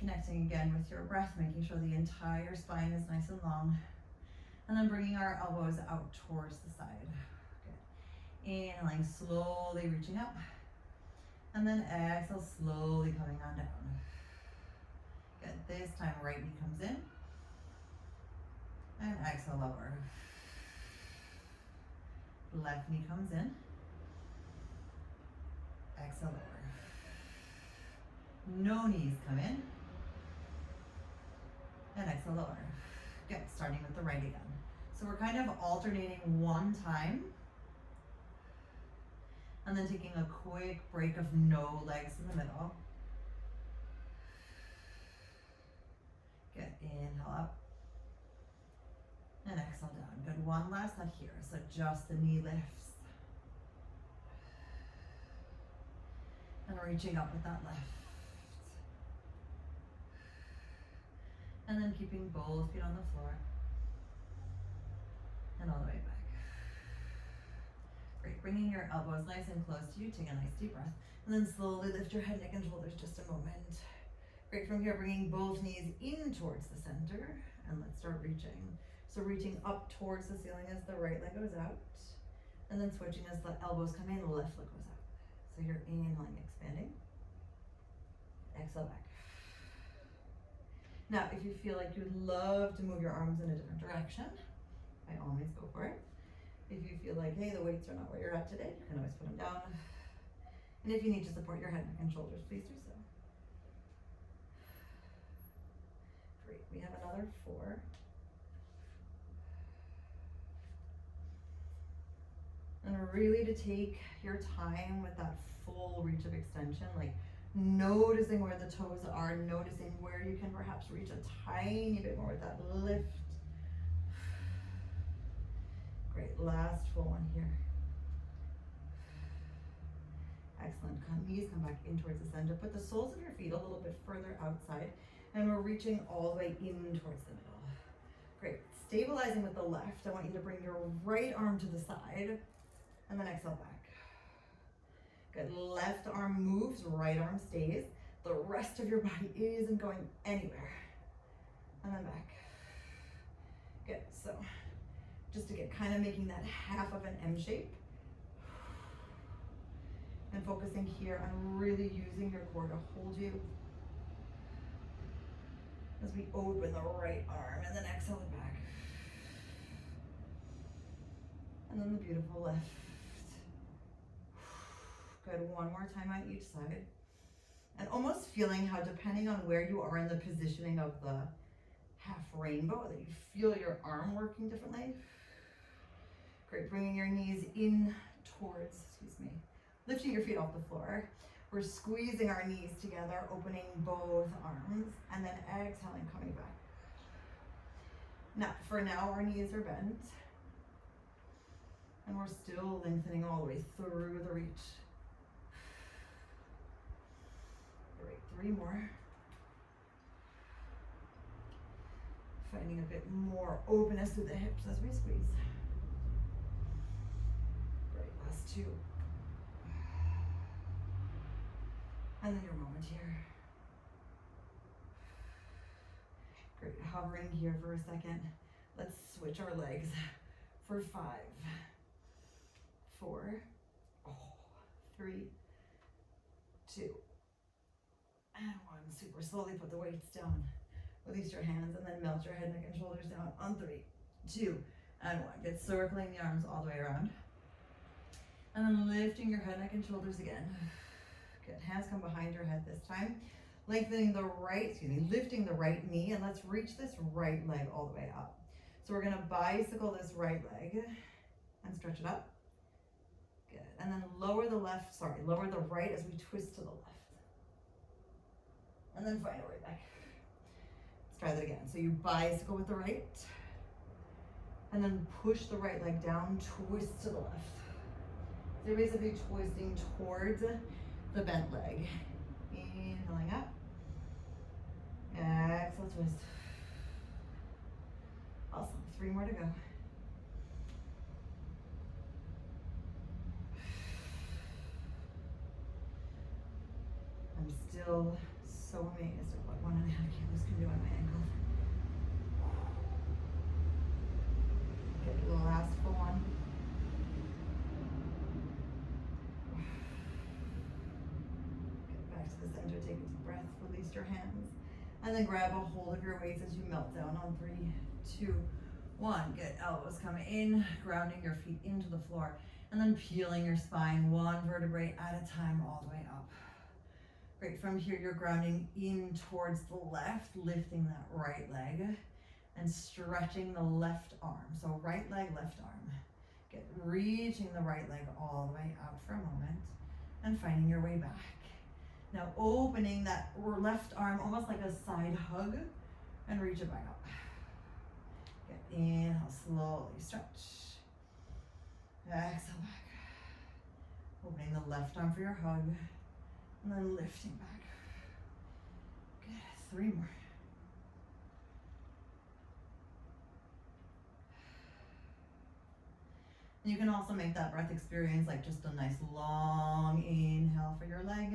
Connecting again with your breath, making sure the entire spine is nice and long. And then bringing our elbows out towards the side. Good. Inhaling, slowly reaching up. And then exhale, slowly coming on down. Good. This time, right knee comes in. And exhale, lower. Left knee comes in. Exhale, lower. No knees come in. And exhale, lower. Good. Starting with the right again. So we're kind of alternating one time. And then taking a quick break of no legs in the middle. Good. Inhale up. And exhale down. Good. One last set here. So just the knee lifts. And reaching up with that lift. And then keeping both feet on the floor. And all the way back. Great. Bringing your elbows nice and close to you. Take a nice deep breath. And then slowly lift your head, neck, and shoulders just a moment. Great. From here, bringing both knees in towards the center. And let's start reaching. So reaching up towards the ceiling as the right leg goes out. And then switching as the elbows come in, the left leg goes out. So you're inhaling, expanding. Exhale back. Now, if you feel like you'd love to move your arms in a different direction, by all means go for it. If you feel like, hey, the weights are not where you're at today, you can always put them down. And if you need to support your head, neck, and shoulders, please do so. Great, we have another 4. And really to take your time with that full reach of extension, like noticing where the toes are, noticing where you can perhaps reach a tiny bit more with that lift. Great, last full one here. Excellent, knees come back in towards the center. Put the soles of your feet a little bit further outside, and we're reaching all the way in towards the middle. Great, stabilizing with the left, I want you to bring your right arm to the side, and then exhale back. Good, left arm moves, right arm stays. The rest of your body isn't going anywhere. And then back. Good, so just to get kind of making that half of an M shape. And focusing here on really using your core to hold you. As we open the right arm and then exhale it back. And then the beautiful left. Good, one more time on each side. And almost feeling how, depending on where you are in the positioning of the half rainbow, that you feel your arm working differently. Great, bringing your knees in towards, lifting your feet off the floor. We're squeezing our knees together, opening both arms, and then exhaling, coming back. Now, for now, our knees are bent. And we're still lengthening all the way through the reach. Great, 3 more. Finding a bit more openness through the hips as we squeeze. Great, last 2. And then your moment here. Great, hovering here for a second. Let's switch our legs for 5, 4, 3, 2, and 1. Super slowly put the weights down. Release your hands and then melt your head, neck, and shoulders down on 3, 2, and 1. Get circling the arms all the way around. And then lifting your head, neck, and shoulders again. Good, hands come behind your head this time. Lengthening the right, lifting the right knee, and let's reach this right leg all the way up. So we're gonna bicycle this right leg and stretch it up. Good, and then lower the right as we twist to the left. And then find a way back. Let's try that again. So you bicycle with the right, and then push the right leg down, twist to the left. So you're basically twisting towards the bent leg. Inhaling up. Exhale, twist. Awesome, 3 more to go. I'm still so so amazed at what 1.5 kilos can do on my ankle. Get the last full one. Get back to the center, take a deep breath, release your hands, and then grab a hold of your weights as you melt down on 3, 2, 1. Get elbows coming in, grounding your feet into the floor, and then peeling your spine 1 vertebrae at a time all the way up. Great, from here you're grounding in towards the left, lifting that right leg and stretching the left arm. So right leg, left arm. Get reaching the right leg all the way out for a moment and finding your way back. Now opening that left arm almost like a side hug and reach it back up. Get inhale, slowly stretch. Exhale back. Opening the left arm for your hug and then lifting back. Good, 3 more. You can also make that breath experience like just a nice long inhale for your leg.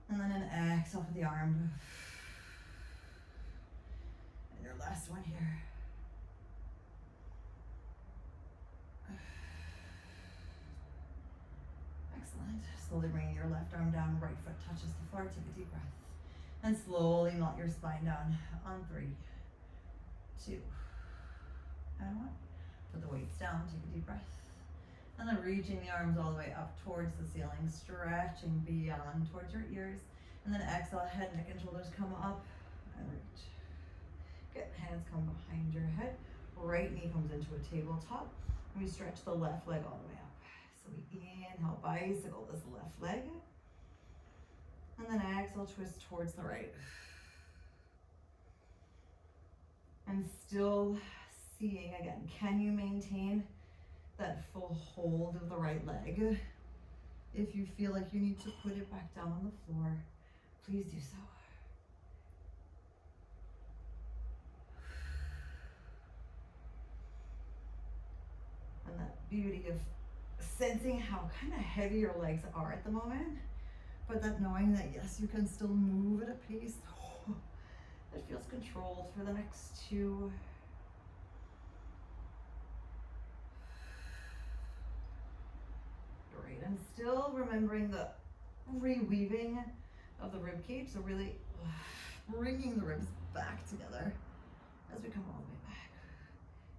And then an exhale for the arm. And your last one here. Excellent. Slowly bringing your left arm down, right foot touches the floor. Take a deep breath. And slowly melt your spine down on 3, 2, and 1. Put the weights down, take a deep breath. And then reaching the arms all the way up towards the ceiling, stretching beyond towards your ears. And then exhale, head, neck, and shoulders come up and reach. Good, hands come behind your head. Right knee comes into a tabletop. And we stretch the left leg all the way up. So we inhale, bicycle this left leg. And then exhale, twist towards the right. And still seeing again, can you maintain that full hold of the right leg? If you feel like you need to put it back down on the floor, please do so. And that beauty of sensing how kind of heavy your legs are at the moment, but that knowing that yes, you can still move at a pace that feels controlled for the next 2. Great, and still remembering the reweaving of the rib cage, so really bringing the ribs back together as we come all the way back.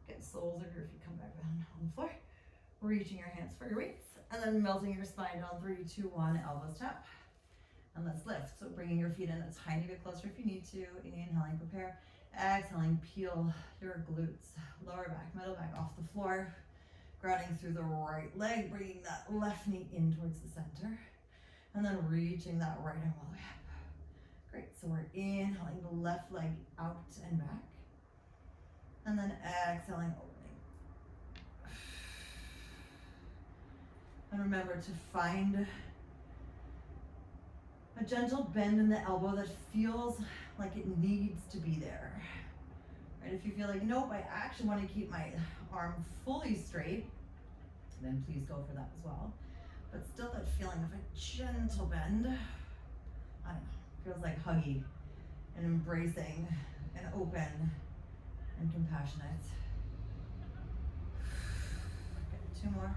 Get soles of your feet come back down on the floor, reaching your hands for your weights, and then melting your spine down. 3, 2, 1, elbows tap, and let's lift. So bringing your feet in a tiny bit closer if you need to. Inhaling, prepare. Exhaling, peel your glutes, lower back, middle back off the floor. Grounding through the right leg, bringing that left knee in towards the center. And then reaching that right arm all the way up. Great, so we're inhaling the left leg out and back. And then exhaling, opening. And remember to find a gentle bend in the elbow that feels like it needs to be there. Right? If you feel like, nope, I actually want to keep my arm fully straight, then please go for that as well. But still that feeling of a gentle bend, I don't know, feels like huggy and embracing and open and compassionate. Okay, 2 more.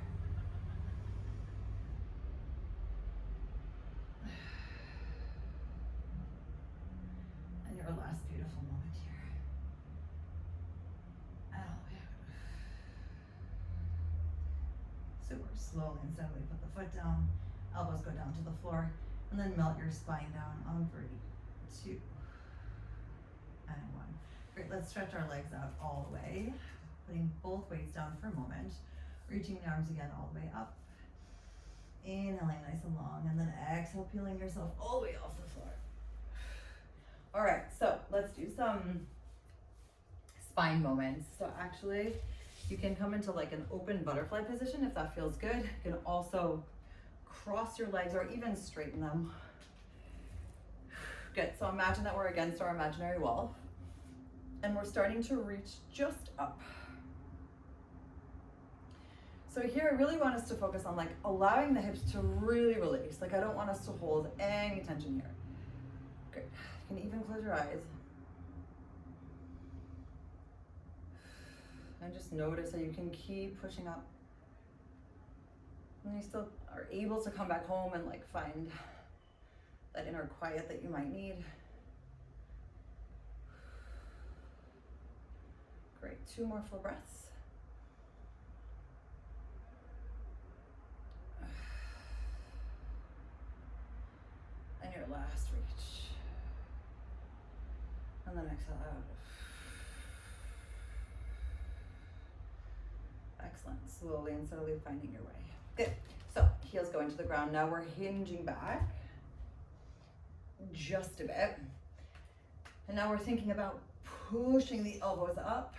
And your last beautiful moment here. And all the way out. Super slowly and steadily put the foot down, elbows go down to the floor, and then melt your spine down on 3, 2, and 1. Great, let's stretch our legs out all the way, putting both weights down for a moment, reaching the arms again all the way up. Inhaling nice and long, and then exhale, peeling yourself all the way off the floor. All right, so let's do some spine moments. So actually, you can come into like an open butterfly position if that feels good. You can also cross your legs or even straighten them. Good, so imagine that we're against our imaginary wall and we're starting to reach just up. So here I really want us to focus on like allowing the hips to really release. Like I don't want us to hold any tension here. You can even close your eyes. And just notice that you can keep pushing up. And you still are able to come back home and like find that inner quiet that you might need. Great, 2 more full breaths. And your last reach. And then exhale out. Excellent, slowly and steadily finding your way. Good, so heels going to the ground. Now we're hinging back just a bit. And now we're thinking about pushing the elbows up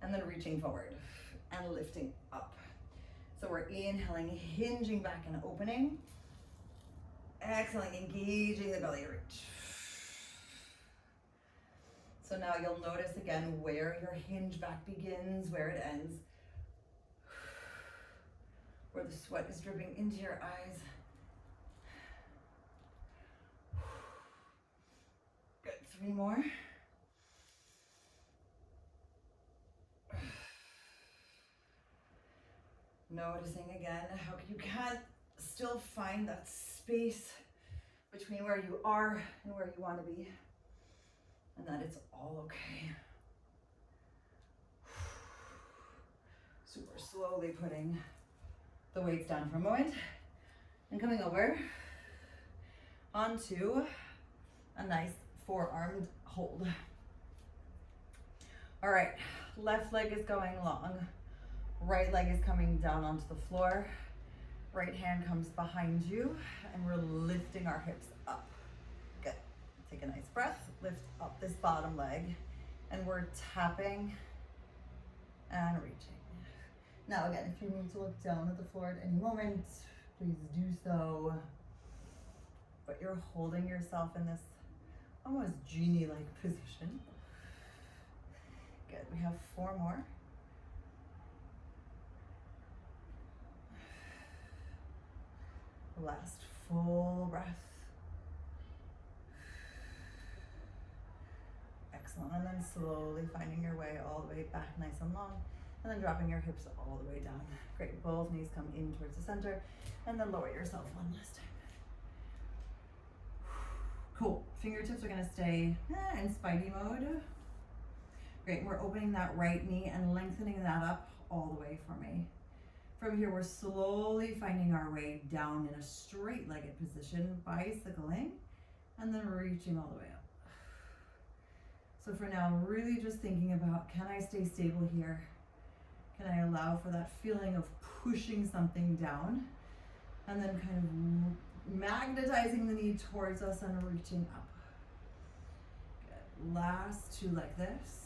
and then reaching forward and lifting up. So we're inhaling, hinging back and opening. Exhaling, engaging the belly reach. So now you'll notice again where your hinge back begins, where it ends. Where the sweat is dripping into your eyes. Good, 3 more. Noticing again how you can still find that space between where you are and where you want to be, and that it's all okay. Super slowly putting the weights down for a moment and coming over onto a nice forearmed hold. All right, left leg is going long, right leg is coming down onto the floor. Right hand comes behind you, and we're lifting our hips up. Good. Take a nice breath, lift up this bottom leg, and we're tapping and reaching. Now again, if you need to look down at the floor at any moment, please do so. But you're holding yourself in this almost genie-like position. Good, we have 4 more. Last full breath. Excellent, and then slowly finding your way all the way back nice and long, and then dropping your hips all the way down. Great, both knees come in towards the center, and then lower yourself one last time. Cool, fingertips are gonna stay in Spidey mode. Great, we're opening that right knee and lengthening that up all the way for me. From here, we're slowly finding our way down in a straight-legged position, bicycling, and then reaching all the way up. So for now, really just thinking about, can I stay stable here? Can I allow for that feeling of pushing something down? And then kind of magnetizing the knee towards us and reaching up. Good. Last 2 like this.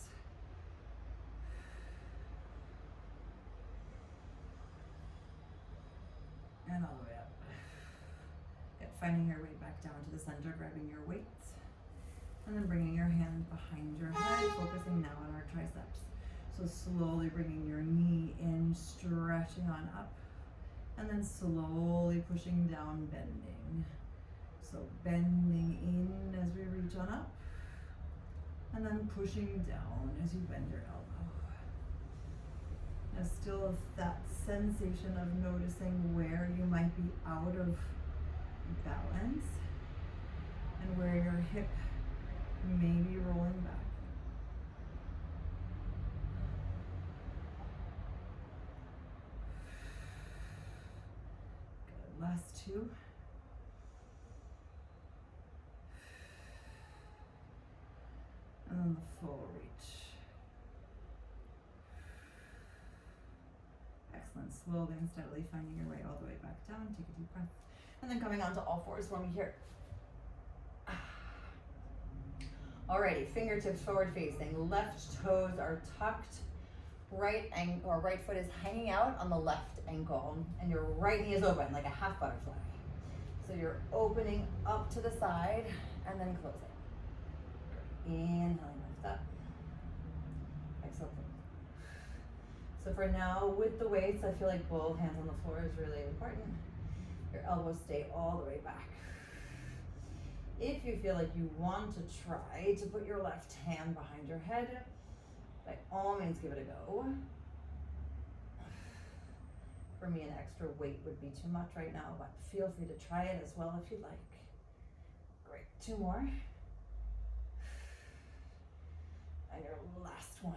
And all the way up. Good. Finding your way back down to the center, grabbing your weights, and then bringing your hand behind your head, focusing now on our triceps. So slowly bringing your knee in, stretching on up, and then slowly pushing down, bending. So bending in as we reach on up, and then pushing down as you bend your elbow. Now still that sensation of noticing where you might be out of balance and where your hip may be rolling back. Good. Last 2. And then the full reach. Excellent. Slowly and steadily finding your way all the way back down. Take a deep breath. And then coming onto all 4s for me here. Alrighty, fingertips forward facing. Left toes are tucked. Right foot is hanging out on the left ankle. And your right knee is open like a half butterfly. So you're opening up to the side and then closing. Inhaling, lift up. Exhale. So for now, with the weights, I feel like both hands on the floor is really important. Your elbows stay all the way back. If you feel like you want to try to put your left hand behind your head, by all means give it a go. For me, an extra weight would be too much right now, but feel free to try it as well if you'd like. Great, 2 more. And your last one.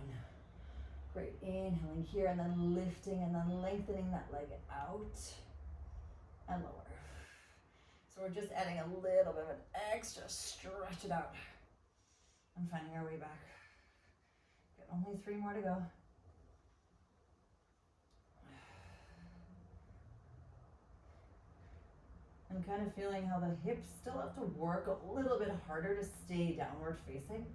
Great, inhaling here and then lifting and then lengthening that leg out and lower. So we're just adding a little bit of an extra stretch it out and finding our way back. Good, only 3 more to go. And kind of feeling how the hips still have to work a little bit harder to stay downward facing.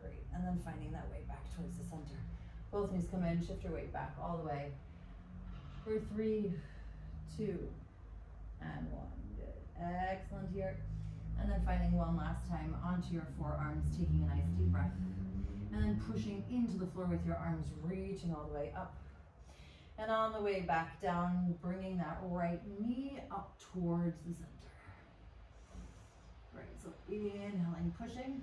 Great, and then finding that way back towards the center. Both knees come in, shift your weight back all the way. For 3, 2, and 1. Good, excellent here. And then finding one last time onto your forearms, taking a nice deep breath. And then pushing into the floor with your arms, reaching all the way up. And on the way back down, bringing that right knee up towards the center. Great, so inhaling, pushing.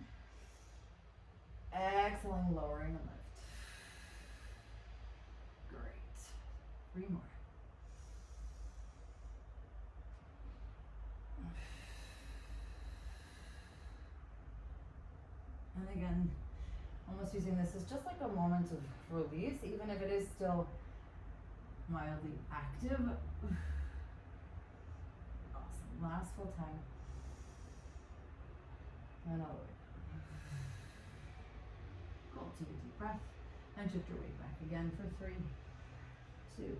Exhaling, lowering and lift. Great. 3 more. And again, almost using this as just like a moment of release, even if it is still mildly active. Awesome. Last full time. And all the way down. Cool. Take a deep breath and shift your weight back again for 3, 2,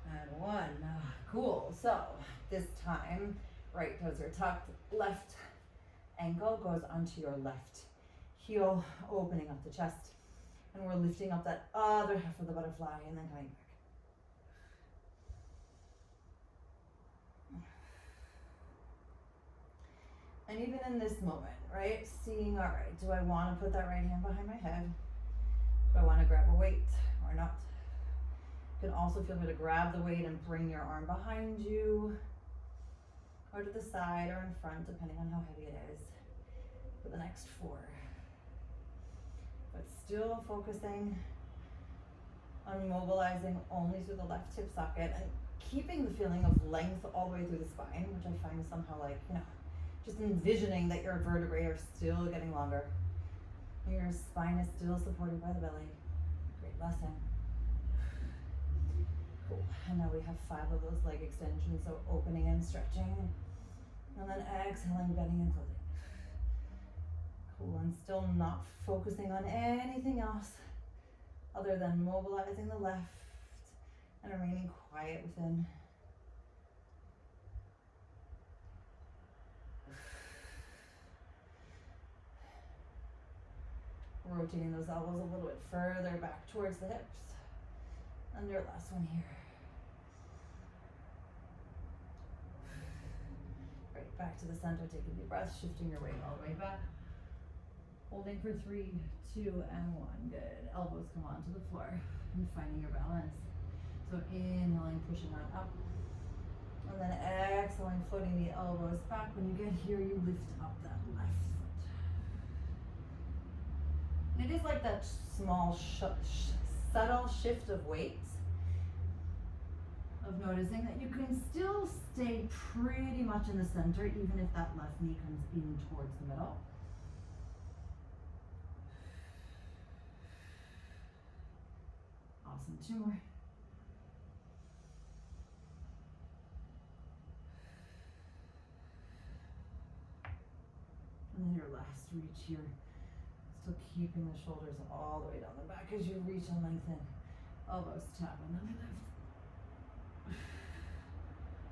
and 1. Cool. So this time, right toes are tucked, left ankle goes onto your left heel, opening up the chest, and we're lifting up that other half of the butterfly and then coming back. And even in this moment, right, seeing, all right, do I want to put that right hand behind my head? Do I want to grab a weight or not? You can also feel free to grab the weight and bring your arm behind you or to the side or in front, depending on how heavy it is, for the next 4. But still focusing on mobilizing only through the left hip socket and keeping the feeling of length all the way through the spine, which I find somehow like, just envisioning that your vertebrae are still getting longer. Your spine is still supported by the belly. Great, last time. Cool, and now we have 5 of those leg extensions, so opening and stretching. And then exhaling, bending and closing. Cool, and still not focusing on anything else other than mobilizing the left and remaining quiet within. Rotating those elbows a little bit further back towards the hips. And your last one here. Right, back to the center, take a deep breath, shifting your weight all the way back. Holding for 3, 2, and 1. Good. Elbows come onto the floor and finding your balance. So inhaling, pushing on up. And then exhaling, floating the elbows back. When you get here, you lift up that left foot. And it is like that small, subtle shift of weight, of noticing that you can still stay pretty much in the center, even if that left knee comes in towards the middle. Awesome, 2 more. And then your last reach here. Still keeping the shoulders all the way down the back as you reach and lengthen. Elbows tap and then lift.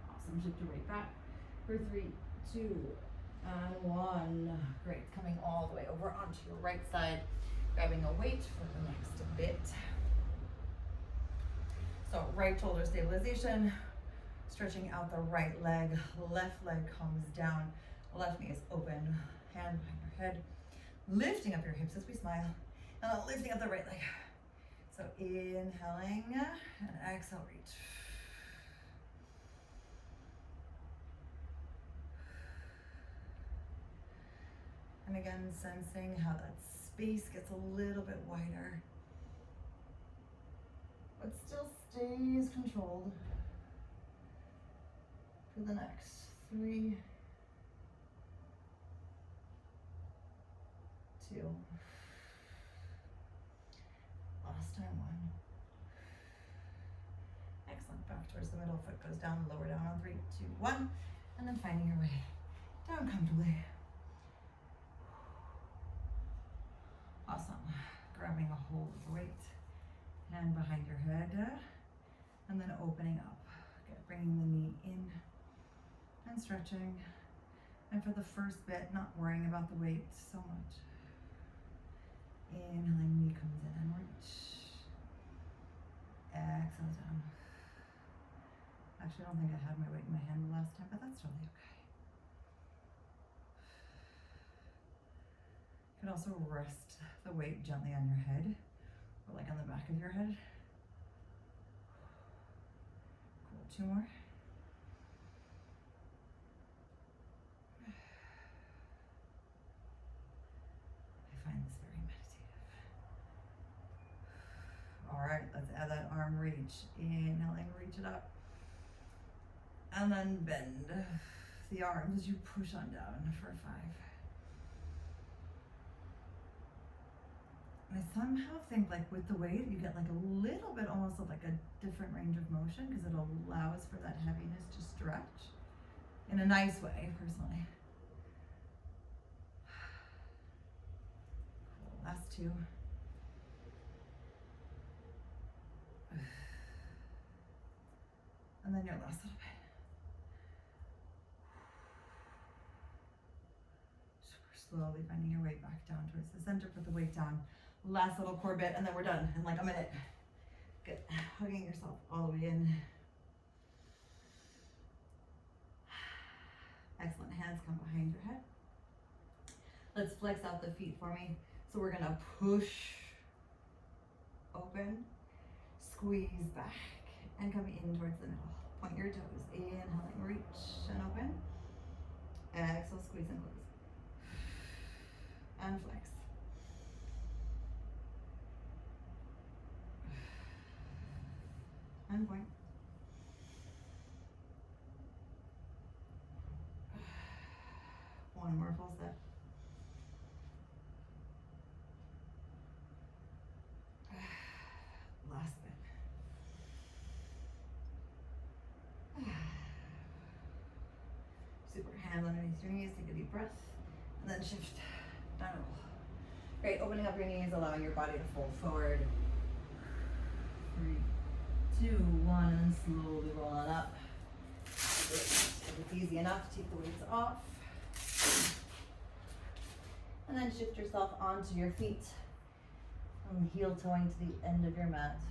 Awesome, shift your weight back for 3, 2, and 1. Great, coming all the way over onto your right side, grabbing a weight for the next bit. So right shoulder stabilization, stretching out the right leg, left leg comes down, left knee is open, hand behind your head, lifting up your hips as we smile, and then lifting up the right leg. So inhaling and exhale, reach. And again, sensing how that space gets a little bit wider, but still stays controlled for the next 3, 2. Last time, 1. Excellent. Back towards the middle, foot goes down, lower down on 3, 2, 1. And then finding your way down comfortably. Awesome. Grabbing a hold of the weight, hand behind your head, and then opening up. Okay, bringing the knee in and stretching. And for the first bit, not worrying about the weight so much. Inhaling, knee comes in and reach. Exhale down. Actually, I don't think I had my weight in my hand the last time, but that's totally okay. You can also rest the weight gently on your head, or like on the back of your head. Cool, 2 more. I find this very meditative. All right, let's add that arm reach. Inhaling, reach it up. And then bend the arms as you push on down for 5. I somehow think like with the weight, you get like a little bit almost of like a different range of motion because it allows for that heaviness to stretch in a nice way, personally. Cool. Last 2. And then your last little bit. Slowly finding your way back down towards the center, put the weight down. Last little core bit, and then we're done in like a minute. Good. Hugging yourself all the way in. Excellent. Hands come behind your head. Let's flex out the feet for me. So we're gonna push open, squeeze back, and come in towards the middle. Point your toes. Inhaling, reach and open. Exhale, squeeze and close. And flex. And point. One more full step. Last bit. Super. Hands underneath your knees. Take a deep breath. And then shift. Down. Great, opening up your knees, allowing your body to fold forward. 3, 2, 1, and slowly roll on up. If it's easy enough, take the weights off. And then shift yourself onto your feet. And heel toeing to the end of your mat.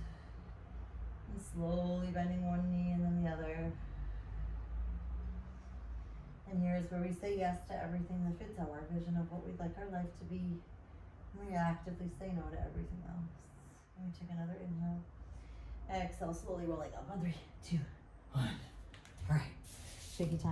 And slowly bending one knee and then the other. And here's where we say yes to everything that fits our vision of what we'd like our life to be. And we actively say no to everything else. And we take another inhale. Exhale, slowly rolling up on 3, 2, 1. All right. Shaky time.